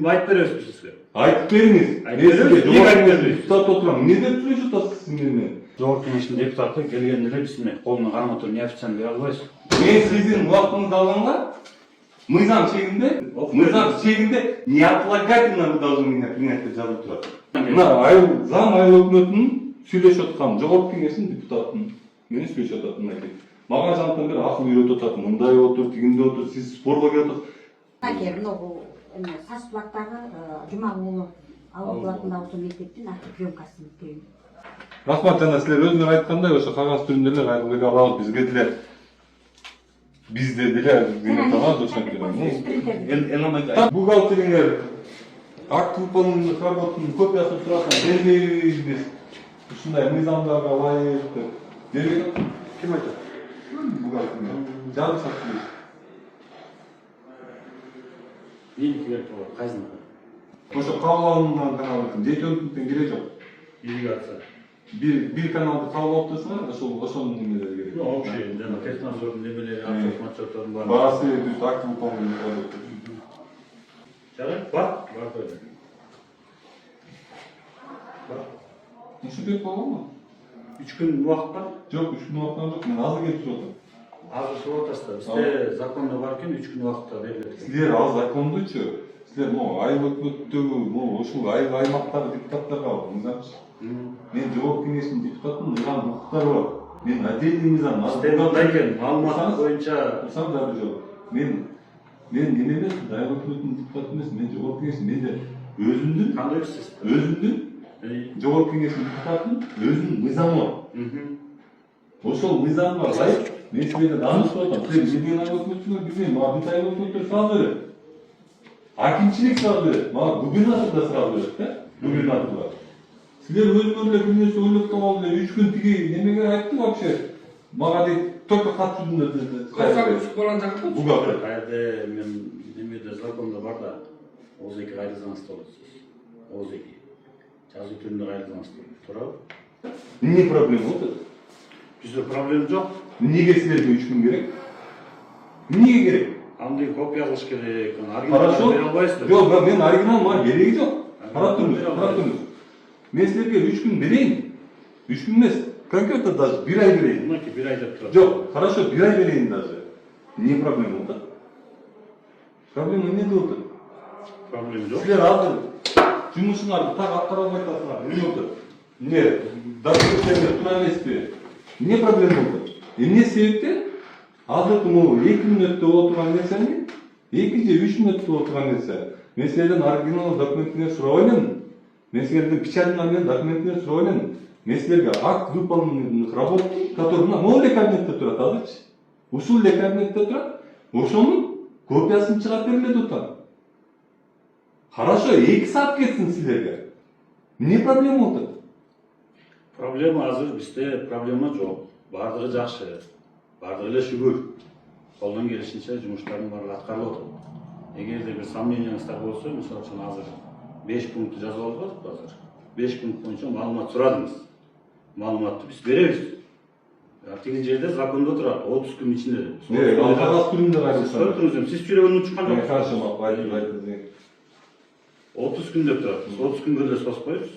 Айтып бересіз сізге. Айтып беріңіз. Айтып беріңіз. Неге айтып бермейсіз? Депутат отырамын. Не деп сөйлеп жатасыз сіз менен? Жогорку кеңештин депутаты келгенде эле биз мына колуна кармап туруп неофициально бере албайбыз. Мен сіздің уақытыңызды алғанға, мыйзам шегінде неотлагательно вы должны меня принять деп жазылып тұрады. Мына заң айыл өкмөтүнүн сүйлөшүп аткан жогорку кеңештин депутатын менен сүйлөшүп атат мынакей. Мага жанаттан бери акыл үйрөтүп атат. Мындай отур, тигинде отур, сиз спорго келип атасыз. Акер, могу Сасбулактагы Жумагулов Алып булатындагы ошо мектептин приемкасын берем. Рахмат, жана силер өзүңөр айткандай ошо кагаз түрүндө эле кайрылууга алып бизге деле бизде деле тамак ошентип берем. Бухгалтериңер акт выполненных работынын копиясын сурасаң бербейбиз. Ушундай мыйзамдарга ылайык деп. Бербей ким айтат? Бухгалтериңер. Жазып сатты. Меники керек болот, кайсына? Ошо кабыл алынган каналдын жетөндүктөн кереги жок. Ирригация. Бир каналды кабыл алып турсаңар, ошонун немелери керек. Общий, жана технадзордун немелери, отчеттордун баары. Баасы түз акт выполненных работ. Жарайт, бар койду. Ушу керек болгонбу? 3 күн убакыт бар. Жок, 3 күн убакыт жок. Мен азыр келип турдум. Азыр суруп атасыздар. Бизде закондо бар экен 3 күн убакытта берилет. Силер ал закондучу. Силер могу айыл өкмөттөгү, могу ушул айыл аймактагы депутаттарга мыйзамчы. Мен жогорку кеңештин депутатымын, мыйзам укуктары бар. Мен отдельный мыйзам. Бизде мындай экен, маалымат боюнча Сам дагы жок. Мен неме эмес, айыл өкмөтүнүн депутаты эмес, мен жогорку кеңештин, менде өзүмдүн жогорку кеңештин депутатынын өзүнүн мыйзамы бар. Ошол мыйзамга ылайык мен силерден данышып атам. Силер эмнеге айыл өкмөтүнө билбейм, мага бүт айыл өкмөттөр сабак берет. Акимчилик сабак берет, мага губернатор да сабак берет да, губернаторлар. Силер өзүңөр эле бир нерсе ойлоп табалы эле 3 күн тиги немеге айтты вообще. Мага дейт, только кат жүзүндө бухгалтер. Кайда мен немеде закондо бар да, ооз эки кайрылсаңыз болот. Ооз эки. Жазуу түрүндө кайрылсаңыз турабы? Эмне проблема болот? Бизде проблема жок. Эмнеге силерге 3 күн керек? Эмнеге керек? Андай копия кылыш керек. Хорошо. Бере албайсыздар. Жок, мен оригинал мага кереги жок. Карап туруңуз. Мен силерге 3 күн берейин. 3 күн эмес, конкретно даже 1 ай берейин. Мынакей 1 ай деп турат. Жок, хорошо, 1 ай берейин даже. Эмне проблема болот? Проблема эмнеде болот? Проблема жок. Силер азыр жумушуңарды так аткара албай атасыңар. Эмне болот? Эмне? Документтер тура эмеспи? Эмне проблема болот? Эмне себептен азыркы могу 2 мүнөттө боло турган нерсени 2 же 3 мүнөттө боло турган нерсе. Мен силерден оригинал документиңерди сурабай элем. Мен силерден печатный менен документиңерди сурабай элем. Мен силерге акт выполненных работ, который могу эле кабинетте турат азырчы. Ушул эле кабинетте турат. Ошонун копиясын чыгарып бергиле деп атам. Хорошо, 2 саат кетсин силерге. Эмне проблема болот? Проблема азыр бизде проблема жок. Бардыгы жакшы. Бардыгы эле шүгүр. Колдон келишинче жумуштардын баары аткарылып атат. Эгерде бир сомненияңыздар болсо, мисалы үчүн азыр 5 пунктты жазып алып азыр. 5 пункт боюнча маалымат сурадыңыз. Маалыматты биз беребиз. Тиги жерде закондо турат, 30 күн ичинде. Ал кагаз түрүндө кайрылсаңыз. Сиз жүрөгүнөн чыккан жоксуз. Хорошо, айтыңыз. 30 күн деп турат. 30 күнгө эле созуп коебуз.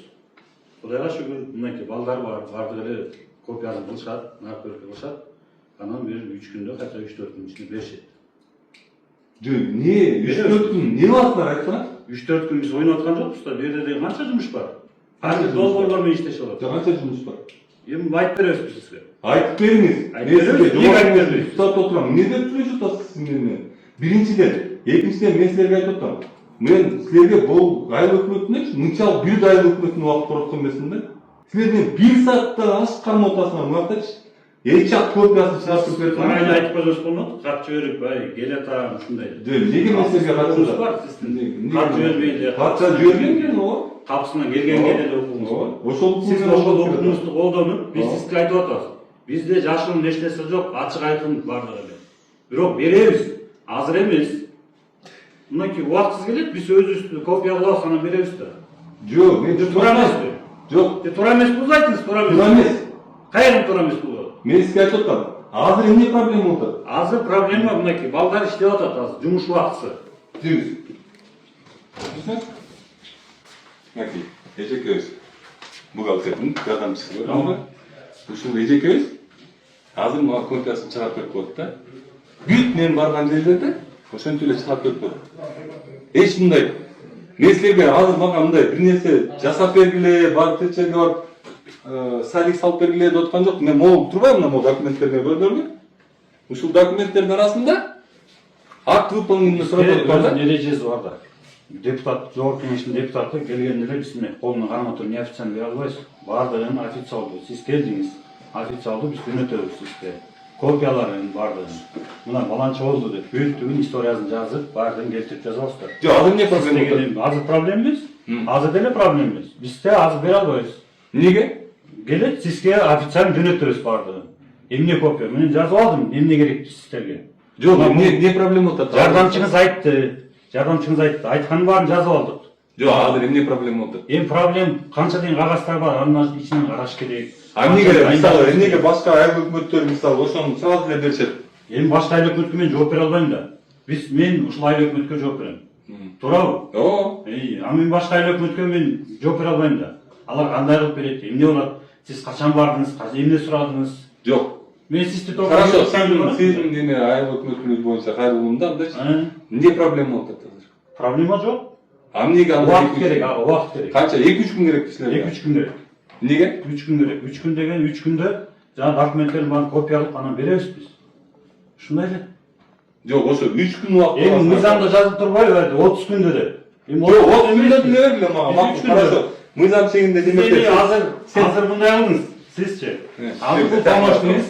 Кудайга шүгүр, мынакей балдар бар, бардыгы эле копиясын кылышат, наркотик кылышат. Анан бир 3 күндө, кайса 3-4 күн ичинде беришет. Жок, не 3-4 күн не бассыңар айтсаңар? 3-4 күн биз ойноп аткан жокпуз да, бу жерде деген канча жумуш бар. Канча долбоорлор менен иштешип атат. Канча жумуш бар? Эми айтып беребиз сизге. Айтып бериңиз. Айтып беребиз. Неге айтып бербейсиз? Депутат отурам. Эмне деп сүйлөшүп атасыз сиз менен? Биринчиден, экинчиден мен силерге айтып атам. Мен силерге бул айыл өкмөтүнө мынчалык бир айыл өкмөтүнө убакыт короткон эмесмин да. Силерден 1 сааттан ашкан отасыңар мынактачы. Эчак копиясын чыгарып берип Мага эле айтып койсоңуз болмок, кат жиберип, келе атам ушундай. Неге мен силерге кат жиберип бар сиздин? Кат жибербей эле. Кат жиберген ооба. Капсына келгенге деле окуңуз. Ошол сиз ошол окуңузду колдонуп, биз сизге айтып атабыз. Бизде жашыруун эч нерсе жок, ачык айкын бардыгы эле. Бирок беребиз, азыр эмес. Мынакей убактысыз келет, биз өзүбүздү копия кылабыз, анан беребиз да. Жок, мен туура эмеспи? Жок. Туура эмес бул айтыңыз, туура эмес. Туура эмес. Кайра туура эмес бул? Мен сизге айтып атам. Азыр эмне проблема болот? Азыр проблема мынакей, балдар иштеп атат азыр, жумуш убактысы. Түз. Düşünsün. Bakayım. Eceköz. Buhalterдің yardımcısı var ama ушул Eceköz азыр мага копиясын чыгарып берип коет да. Бүт мен барган жерлерде ошентип эле чыгарып берип коет. Эч мындай мен силерге азыр мага мындай бир нерсе жасап бергиле, барып тип жерге барып салик салып бергиле деп аткан жок. Мен могул турбайм мына документтерге көрдүңөрбү? Ушул документтердин арасында акт выполнения сроков бар да. Ережесі бар да. Депутат, жогорку кеңештин депутаты келгенде эле биз мына колуна грамотаны неофициально бере албайбыз. Бардыгын официалдуу. Сиз келдиңиз. Официалдуу биз жөнөтөбүз сизге. Копияларын бардыгын. Мына баланча болду деп бүттүгүн историясын жазып, бардыгын келтирип жазабыз да. Жок, азыр эмне проблема? Азыр проблема эмес. Азыр деле проблема эмес. Бизде азыр бере албайбыз. Неге? Келет сизге официально жөнөтөбүз бардыгын. Эмне копия? Мен жазып алдым, эмне керек сиздерге. Жок, не проблема болот? Жардамчыңыз айтты. Жардамчыңыз айтты. Айтканын баарын жазып алдык. Жок, азыр эмне проблема болот? Эми проблем канча деген кагаздар бар, анын ичинен караш керек. Эмнеге мисалы, эмнеге башка айыл өкмөттөр мисалы ошону сразу эле беришет? Эми башка айыл өкмөткө мен жооп бере албайм да. Мен ушул айыл өкмөткө жооп берем. Туурабы? Ооба. А мен башка айыл өкмөткө мен жооп бере албайм да. Алар кандай кылып берет? Эмне болот? Сиз качан бардыңыз? Эмне сурадыңыз? Жок. Мен сизди Хорошо, сиздин дене айыл өкмөтүнүз боюнча кайрылуумда андачы. Эмне проблема болот азыр? Проблема жок. Эмнеге анда Убакыт керек, убакыт керек. Канча? 2-3 күн керек силерге? 2-3 күн керек. Эмнеге? 3 күн керек. 3 күн деген 3 күндө жана документтерин баарын копиялап анан беребиз биз. Ушундай эле. Жок, ошо 3 күн убакыт. Эми мыйзамда жазып турбайбы? 30 күндө деп. Эми Жок, 30 күндө деле бергиле мага. Хорошо. Мыйзам чегинде демек. Азыр мындай кылыңыз. Сизчи? Азыр бул помощниңиз.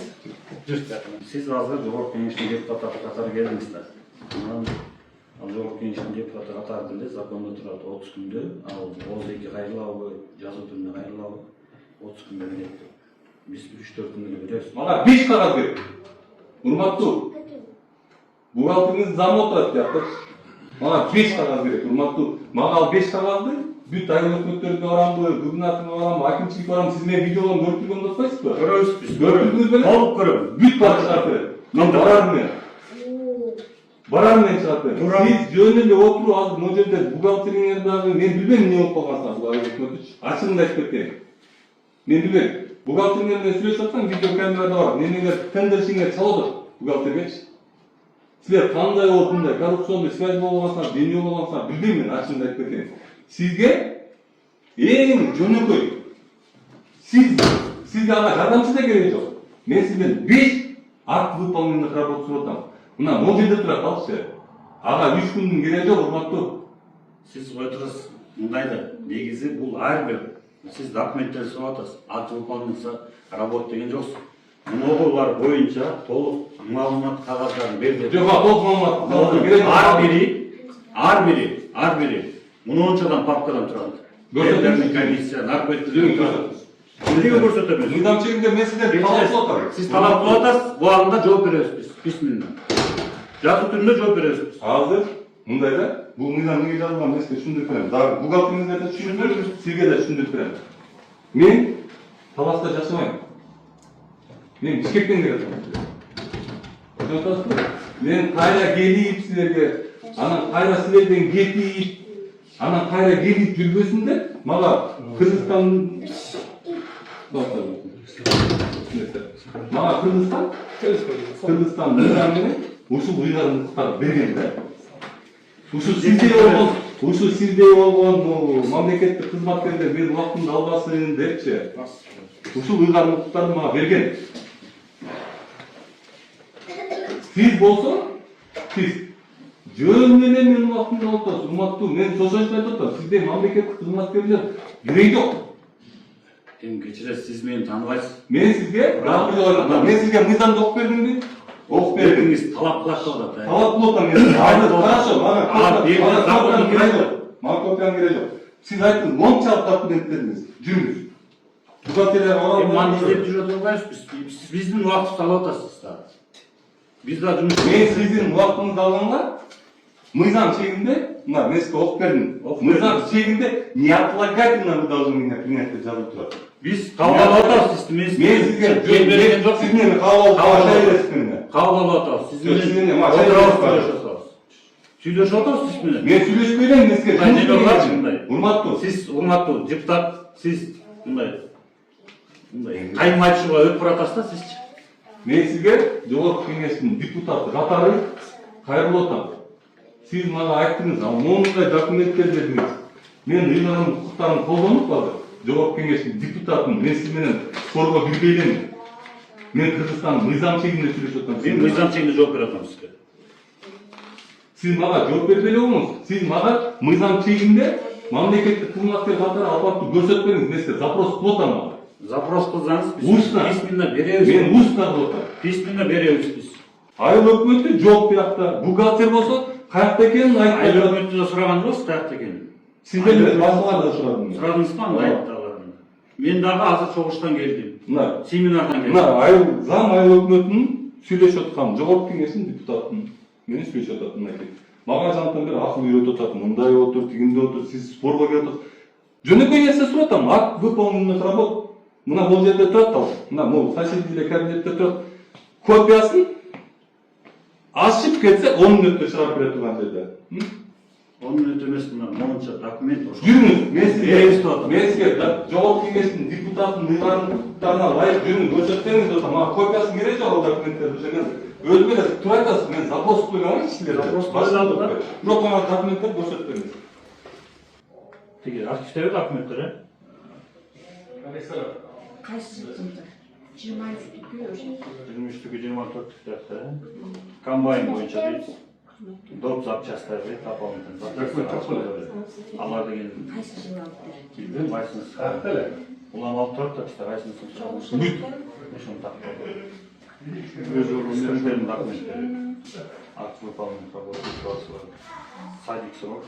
Сиз азыр жогорку кеңештин депутаты катары келдиңиз да. Ал жогорку кеңештин депутаты катары деле закондо турат 30 күндө, ал ооз-эки кайрылабы, жазуу түрүндө кайрылабы 30 күндө берет. Биз 3-4 күндө беребиз. Мага 5 кагаз керек. Урматтуу. Бухгалтериңиз зам отурат жакты. Мага 5 кагаз керек, урматтуу. Мага ал 5 кагазды бүт айыл өкмөттөрүнө барамбы, губернаторго барамбы, акимчиликке барамбы, сиз менин видеолорду көрүп турган болуп атпайсызбы? Көрөбүз биз. Көрдүңүз беле? Толук көрөм. Бүт баары чыгарып берет. Мен барармын мен. Барармын мен чыгарып берет. Сиз жөн эле отуруп азыр могу жерде бухгалтериңер дагы мен билбейм эмне болуп калгансыңар бул айыл өкмөтүчү. Ачыгында айтып кетейин. Мен билбейм. Бухгалтериңер менен сүйлөшүп атсаң видео камерада бар. Эмнеңер тендерчиңер чалып атат бухгалтергечи. Силер кандай болуп мындай коррупционный связь болгонсыңар, эмне болгонсыңар билбейм мен, ачыгында айтып кетейин. Сизге эң жөнөкөй сизге ага жардамчы да кереги жок. Мен сизден 5 акт выполненных работ сурап атам. Мына могу жерде турат алчы. Ага 3 күндүн кереги жок, урматтуу. Сиз ойторсуз мындай да негизи бул ар бир сиз документтерди сурап атасыз. Акт выполнится работа деген жоксуз. Могулар боюнча толук маалымат кагаздарын берди. Жок, толук маалымат кереги жок. Ар бири мынчадан папкадан турат. Көрсөтөбүз. Комиссия, наркотиктер эмнеге көрсөтөбүз? Мыйзам чегинде мен сизден талап кылып атам. Сиз талап кылып атасыз, бул алдында жооп беребиз биз. Письменно. Жазуу түрүндө жооп беребиз биз. Азыр мындай да, бул мыйзам эмнеге жазылган мен сизге түшүндүрүп берем. Дагы бухгалтериңизге да түшүндүрүп, сизге да түшүндүрүп берем. Мен Таласта жашабайм. Мен Бишкектен келатам. Көрүп мен кайра келип силерге, анан кайра силерден кетип, анан кайра келип жүрбөсүн деп, мага Кыргызстан Кыргызстан менен ушул уйгарымдыктарды берген да. Ушул сиздей болгон мамлекеттик кызматкерлер менин убактымды албасын депчи. Ушул уйгарымдыктарды мага берген. Сиз болсо, сиз жөн менен менин убактымды алып атасыз, урматтуу. Мен сошоштуп айтып атам, сиздей мамлекеттик кызматкерлер кереги жок. Эми кечиресиз, сиз мени тааныбайсыз. Мен сизге мен сизге мыйзамды окуп бердимби? Окуп бердиңиз. Талап кылат да. Талап кылып атам мен. Хорошо, мага копияң кереги жок. Сиз айттыңыз, мончалык документтериңиз жүрүңүз. Бухгалтерия Маны издеп жүрө турбайбыз биз. Биздин убактыбызды алып атасыз да. Биз да жумуш. Мен сиздин убактыңызды алганга мыйзам чегинде, мына мен сизге окуп бердим. Мыйзам чегинде неотлагательно вы должны меня принять деп жазылып турат. Биз кабыл алып атабыз. Мен сизге жөн берген жок. Сиз мени кабыл алып бересизби? Кабыл алып атабыз. Сиз мени Сүйлөшүп отурсуз сиз менен. Мен сүйлөшпөй элем сизге. Мындай ойлорчу мындай. Урматтуу. Сиз урматтуу депутат, сиз мындай кайым айтышууга өтүп баратасыз да сизчи. Мен сизге жогорку кеңештин депутаты катары кайрылып атам. Сиз мага айттыңыз, моундай документтер бердиңиз. Мен ыйгарым укуктарын колдонуп азыр жогорку кеңештин депутатымын. Мен сиз менен спорго кирбей элем. Мен Кыргызстандын мыйзам чегинде сүйлөшүп атам. Мен мыйзам чегинде жооп бере атам сизге. Сиз мага жооп бербей элеңиз. Сиз мага мыйзам чегинде мамлекеттик кызматкер катары албаттуу көрсөтпеңиз. Мен сизге запрос кылып атам ага. Запрос кылсаңыз Устно. письменно беребиз. Мен устно кылып атам. Письменно беребиз биз. Айыл өкмөтү жок биякта. Бухгалтер болсо каякта экенин Айыл айтты. өкмөттү да сураган жоксуз каякта экенин. Сиздер башкалардан сурадым. Сурадыңызбы анда айтты алар. Мен дагы азыр чогуштан келдим. Мына Семинардан келдим. мына айыл зам айыл өкмөтүнүн сүйлөшүп аткан жогорку кеңештин депутатымын. Менин сүйлөшүп атат мынакей. Мага жанатан бери акыл үйрөтүп атат. Мындай отур, тигинде отур, сиз спорго кирип атасыз. Жөнөкөй нерсе сурап атам. Акт выполненных работ. Мына бул жерде турат ал. Мына могу соседи эле кабинетте турат. Копиясын ачып кетсе 10 мүнөттө чыгарып бере турган жерде. 10 мүнөт эмес мына монча документ ошо. Жүрүңүз, мен Беребиз сизге деп атам. мен сизге жогорку кеңештин депутатынын ыйгарымдарына ылайык жүрүң көрсөтпеңиз деп атам. Мага копиясын кереги жок ал документтерди. Ошо мен өзүм эле тура айтасыз, мен запрос койгонмун силерге. Запрос койгонбуз да. Жок, мага документтер көрсөтпеңиз. Тиги архивдеги документтер, Кайсы жылдыр? 23-түкү ошо. 23-түкү 24-түктө. Комбайн боюнча дейт. Доп запчасттары дополнительный запчасттар. Алар деген Кайсы жыл алыптыр? билбейм кайсынысы. Улам алып турат да бизде кайсынысын чыгарабыз. Бүт. Ошону тактап. Өз орундарынын документтери. Акт выполнения работы ситуации. Садик срок.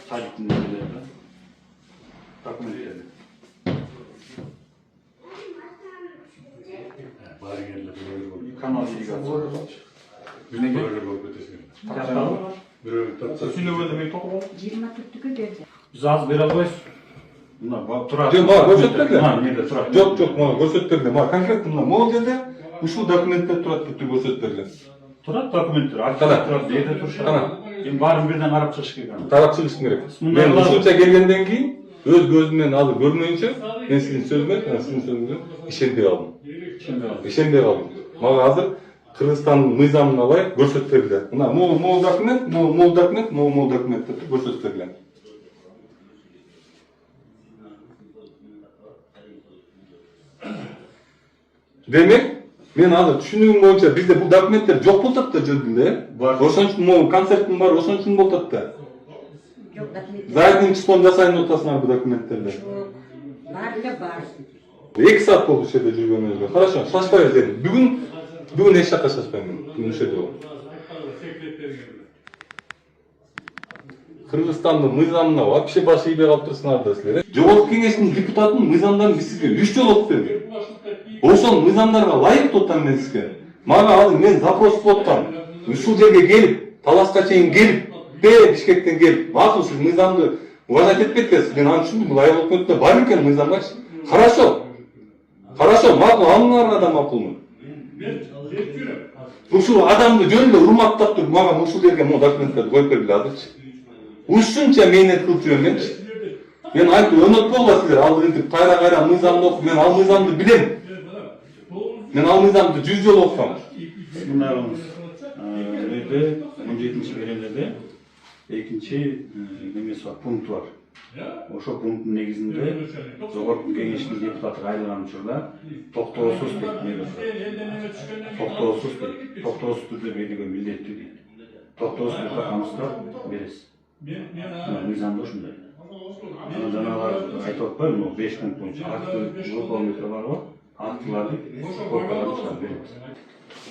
Садиктин нелери. Документтери. Канал ирригация. Сүйлөгөндө мен токуп 24-түкү берди. Биз азыр бере албайбыз. Мына турат. Жок, мага көрсөтпөңүздөр. Мына эмнеде турат. Жок, мага көрсөтпөңүздөр. Мага конкретно мына могул жерде ушул документтер турат бүттү көрсөтпөңүздөр. Турат документтер. Кана. Турат, жерде турушат. Кана. Эми баарын бирден карап чыгыш керек. Тарап чыгышым керек. Мындай Мен кылабыз. ушунча келгенден кийин өз көзүм менен азыр көрмөйүнчө мен сиздин сөзүңөргө ишенбей калдым. Ишенбей калдым. Мага азыр Кыргызстандын мыйзамына ылайык көрсөтүп бергиле. Мына могул документ, могул документтерди көрсөтүп бергиле. Демек, мен азыр түшүнүгүм боюнча бизде бул документтер жок болуп атат да жөнүндө, э? Бар. Ошон үчүн могу концерттин баары ошон үчүн болуп атат да. Жок, документ. Задним числом жасайын деп атасыңар бул документтерди. Жок. Бар эле бар. 2 саат болду ушул жерде жүргөнүбүзгө. Хорошо, шашпай берем. Бүгүн эч жакка шашпайм. Бүгүн ушул жерде болом. Кыргызстандын мыйзамына вообще баш ийбей калып турсуңар да силер. Жогорку кеңештин депутатынын мыйзамдарын биз сизге 3 жолу окуп бердик. Ошол мыйзамдарга ылайык деп атам мен сизге. Мага ал мен запрос кылып атам. Ушул жерге келип, Таласка чейин келип, Бишкектен келип, макул сиз мыйзамды уважать этпей кетесиз. Мен аны түшүндүм. Бул айыл өкмөтүндө бар экен мыйзамбачы. Хорошо. Хорошо, макул, аныңарга да макулмун. Ушул адамды жөнүндө урматтап туруп, мага ушул жерге могу документтерди коюп бергиле азырчы. Ушунча мээнет кылып жүрөмменчи. Мен айтып өнөкпөгүла силер алдынтип кайра мыйзамды окуп, мен ал мыйзамды билем. Мен ал мыйзамды 100 жолу окугам. Мындай кылыңыз. Жерде 17-беренеде экинчи немеси бар, пункт бар. Ошол пункттун негизинде жогорку кеңештин депутаты кайрылган учурда токтоосуз дейт. Токтоосуз түрдө берилген милдеттүү дейт. Токтоосуз камсыздап бересиз. Мыйзамда ушундай. Анан жанагы айтып атпаймынбы, 5 пункт боюнча акты выполнитель бар го, актыларды копиялап чыгарып беребиз.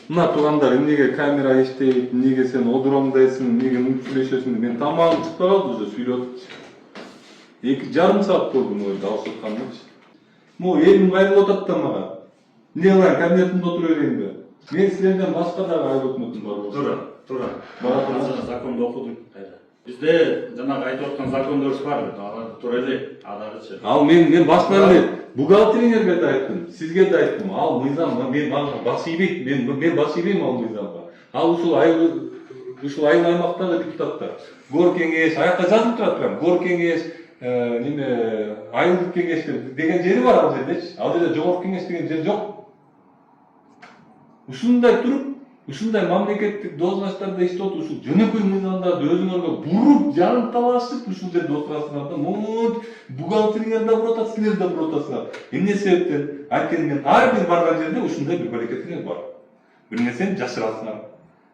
Мына туугандар, эмнеге камера иштейт, эмнеге сен одуроңдайсың, эмнеге мынтип сүйлөшөсүң, мен тамагым чыкпай калды уже сүйлөп атчы. 2,5 саат болду могу дагы атканымчы. Могу элим кайрылып атат да мага. Эмне кылайын, кабинетимде отура берейинби? Мен силерден башка дагы айыл өкмөтүм бар болсо. Тура. Азыр законду окудук кайда. Бизде жанагы айтып аткан закондорубуз бар. Аларды тура эле адагычы. Ал мен башынан эле бухгалтериңерге да айттым, сизге да айттым. Ал мыйзам мен баш ийбейт, мен баш ийбейм ал мыйзамга. Ал ушул айыл ушул айыл аймактагы депутаттар гор кеңеш аякта жазылып турат прям гор кеңеш неме айылдык кеңеш деген жери бар ал жердечи. Ал жерде жогорку кеңеш деген жер жок. Ушундай туруп, ушундай мамлекеттик должносттордо иштеп отуруп, ушул жөнөкөй мыйзамдарды өзүңөргө буруп, жарым талашып ушул жерде отурасыңар да, могут бухгалтериңер да буротат, силер да буротасыңар. Эмне себептен? Анткени мен ар бир барган жерде ушундай бир баракетиңер бар. Бир нерсени жашырасыңар.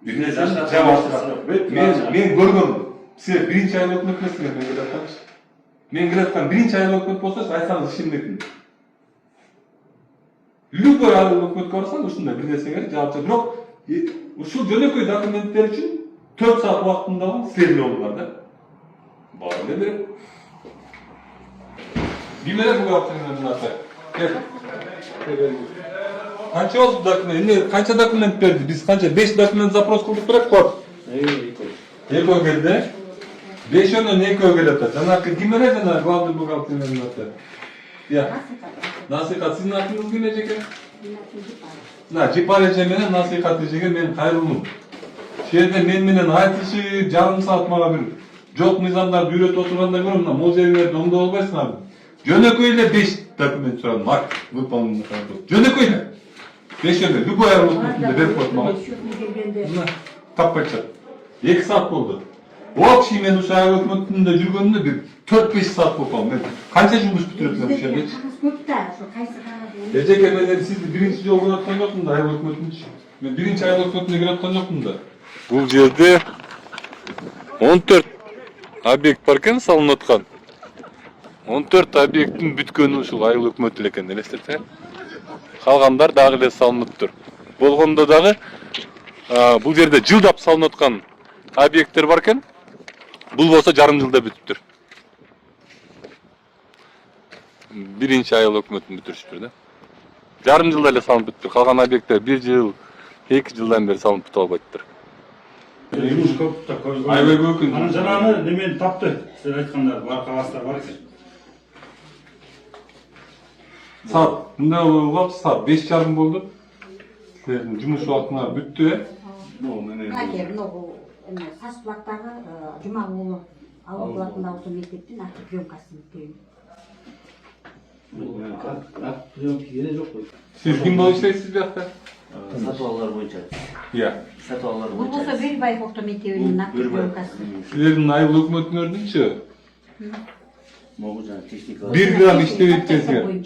Бир нерсени жабасыңар. Мен көргөм. Силер биринчи айыл өкмөтүнөсүңөр, мен келе атканчы. Мен келе аткан биринчи айыл өкмөт болсо, айтсаңыз ишенбекмин. Любой айыл өкмөткө барсаң, ушундай бир нерсеңер жаап чыгат. Бирок ушул жөнөкөй документтер үчүн 4 саат убактында алган силер эле болдуңар да. Бар эле берет. Ким эле бухгалтериңердин аты? Кел. Канча болду документ? Эмне канча документ берди? Биз канча 5 документ запрос кылдык белек кот. Экөө келди. 5-өнөн экөө келет. Жанакы ким эле жана главный бухгалтериңердин аты? Я. Насихат сиздин атыңыз ким эжеке? Жипар эже менен Насихат эжеге мен кайрылдым. Ушул жерде мен менен айтышы жарым саат мага бир жок мыйзамдарды үйрөтүп отурганда көрөм, мына мозериңерди оңдоп албайсыңарбы? Жөнөкөй эле 5 документ сурадым. Акт выполненный работ. Жөнөкөй эле. 5-өнө любой айыл өкмөтүндө берип коет мага. Мына таппай чыгат. 2 саат болду. Общий мен ушул айыл өкмөтүндө жүргөнүмдө бир 4-5 саат болуп калдым. Мен канча жумуш бүтүрөтмүн ушул жерде? Эжеке мен сизди биринчи жолу көрүп аткан жокмун да айыл өкмөтүнчү. Мен биринчи айыл өкмөтүнө кирип аткан жокмун да. Бул жерде 14 объект бар экен салынып аткан. 14 объекттин бүткөнү ушул айыл өкмөтү экен, элестетсеңер. Калгандар дагы эле салынып тур. Болгондо дагы бул жерде жылдап салынып аткан объекттер бар экен. Бул болсо жарым жылда бүтүптүр. Биринчи айыл өкмөтүн бүтүрүштүр да. Жарым жылда эле салынып бүттүр. Калган объекттер 1 жыл, 2 жылдан бери салынып бүтүп албайттыр. Жумуш көп да көз. Аябай көп экен. Анан жанагы немени тапты. Силер айткандар бар кагаздар бар экен. Саат, мындай болуп саат 5:30 болду. Силердин жумуш убактыңар бүттү, э? Сасбулактагы Жумагулу ауыл булатындагы ошо мектептин автоприемкасын иштейм. Приемки келе жок кой. Сиз ким болуп иштейсиз биякта? Сатып боюнча. Иә. Сатып алуулар Бул болсо Бербаев авто мектебинин автоприемкасы. Силердин айыл өкмөтүңөрдүнчү? Могу жана техника. 1 грамм иштебейт экенсиңер.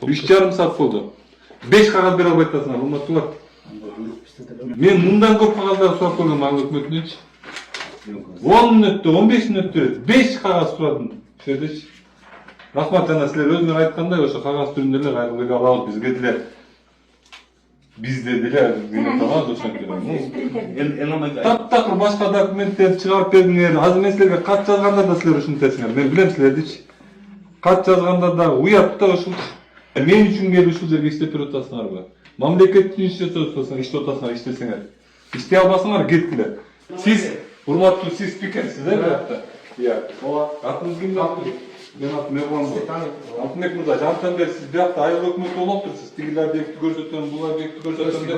3,5 саат болду. 5 кагаз бере албайт атасыңар, урматтуулар. Мен мындан көп кагаздарды сурап көргөм айыл өкмөтүнөнчү. 10 мүнөттө, 15 мүнөттө 5 кагаз сурадым. Ошердечи. Рахмат, жана силер өзүңөр айткандай ошо кагаз түрүндө эле кайрылып алабыз, бизге деле. Бизде деле алабыз ошентип. Таптакыр башка документтерди чыгарып бердиңер. Азыр мен силерге кат жазганда да силер ушинтесиңер. Мен билем силердичи. Кат жазганда да уят да ушулчу. Мен үчүн келип ушул жерге иштеп берип атасыңарбы? Мамлекеттик иштесеңер, иштеп атасыңар, иштесеңер. Иштей албасаңар кеткиле. Сиз урматтуу сиз спикерсиз, э, биякта? Иә. Ооба. Атыңыз ким аты? Мен атым Мевлан. Алтынбек мырза, жантан бери сиз биякта айыл өкмөтү болуп турсуз. Тигил объектти көрсөтөм, бул объектти көрсөтөм деп.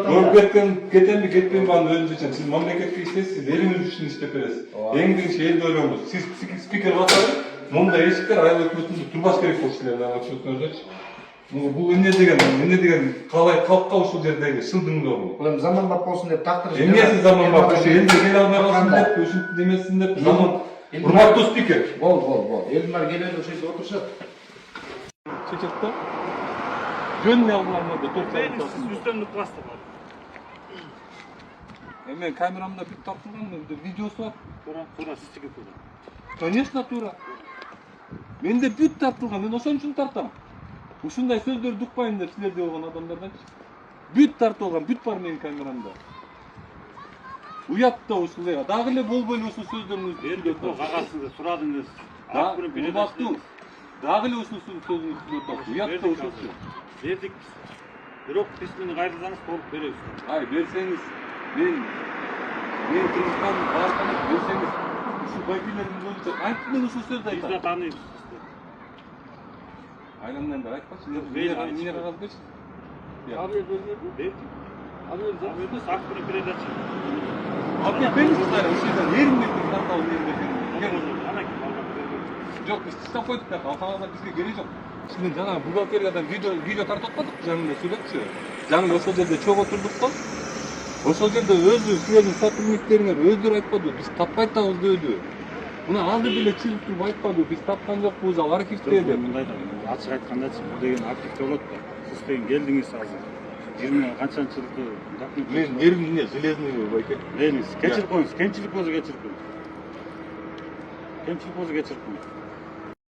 Көрүп кетемби, кетпейм аны өзүңүз үчүн. Сиз мамлекетке иштейсиз, элиңиз үчүн иштеп бересиз. Эң биринчи элди ойлоңуз. Сиз спикер болсоңуз, мындай эшиктер айыл өкмөтүндө турбаш керек болчу силердин айыл өкмөтүңөрдөчү. Бул эмне деген калай калкка ушул жердеги шылдыңдоо бул. Кулем заманбап болсун деп тактырыш. Эмнеси заманбап? Ошо элге келе албай калсын деп, ушинтип демесин деп заман. Урматтуу спикер. Бол. Элдин келели ошо жерде отурушат. Чечетте. Жөн эле алганмады, 4 саат. Үстөмдүк класста бар. Мен камерамда бүт тартылган, видеосу бар. Туура сиздики туура. Конечно, туура. Менде бүт тартылган, мен ошон үчүн тартам. Ушундай сөздөрдү укпайын деп силерде болгон адамдарданчы. Бүт тартылган, бүт бар менин камерамда. Уят да ушул эле. Дагы эле болбой эле ушул сөздөрүңүздү. Элде кагазыңызды сурадыңыз. Урматтуу. Дагы эле ушул сөзүңүздү сүйлөп уят да ушулчу. Бердик. Бирок письмени кайрылсаңыз толук беребиз. Ай, берсеңиз, мен Кыргызстан барган берсеңиз, ушул байкелердин боюнча кантип мен ушул сөздү айтам. Биз да тааныйбыз. Айландан бери айтпачы, эмне кагаз берчи? Бердик. Ал жерде сак менен передача. Объяснили ушул жерден эринбей тартабыз жок, биз таштап койдук да, алсаңыздар бизге кереги жок. Сиздин жанагы бухгалтериядан видео тартып атпадык, жанында сүйлөпчү. Жаңы ошол жерде чогуу отурдук го. Ошол жерде өзү силердин сотрудниктериңер өздөрү айтпадыбы, биз таппай атабыз дебеди. Мына азыр деле чыгып туруп айтпадыбы, биз тапкан жокпуз, ал архивте деп. Мындай да ачык айткандачы бул деген архивде болот да. Сиз деген келдиңиз азыр. 20 канчанчылыкты документ. Мен эрим эмне, железный байке. Кечирип коюңуз, кемчилик болсо кечирип коюңуз. Кемчилик болсо кечирип коюңуз.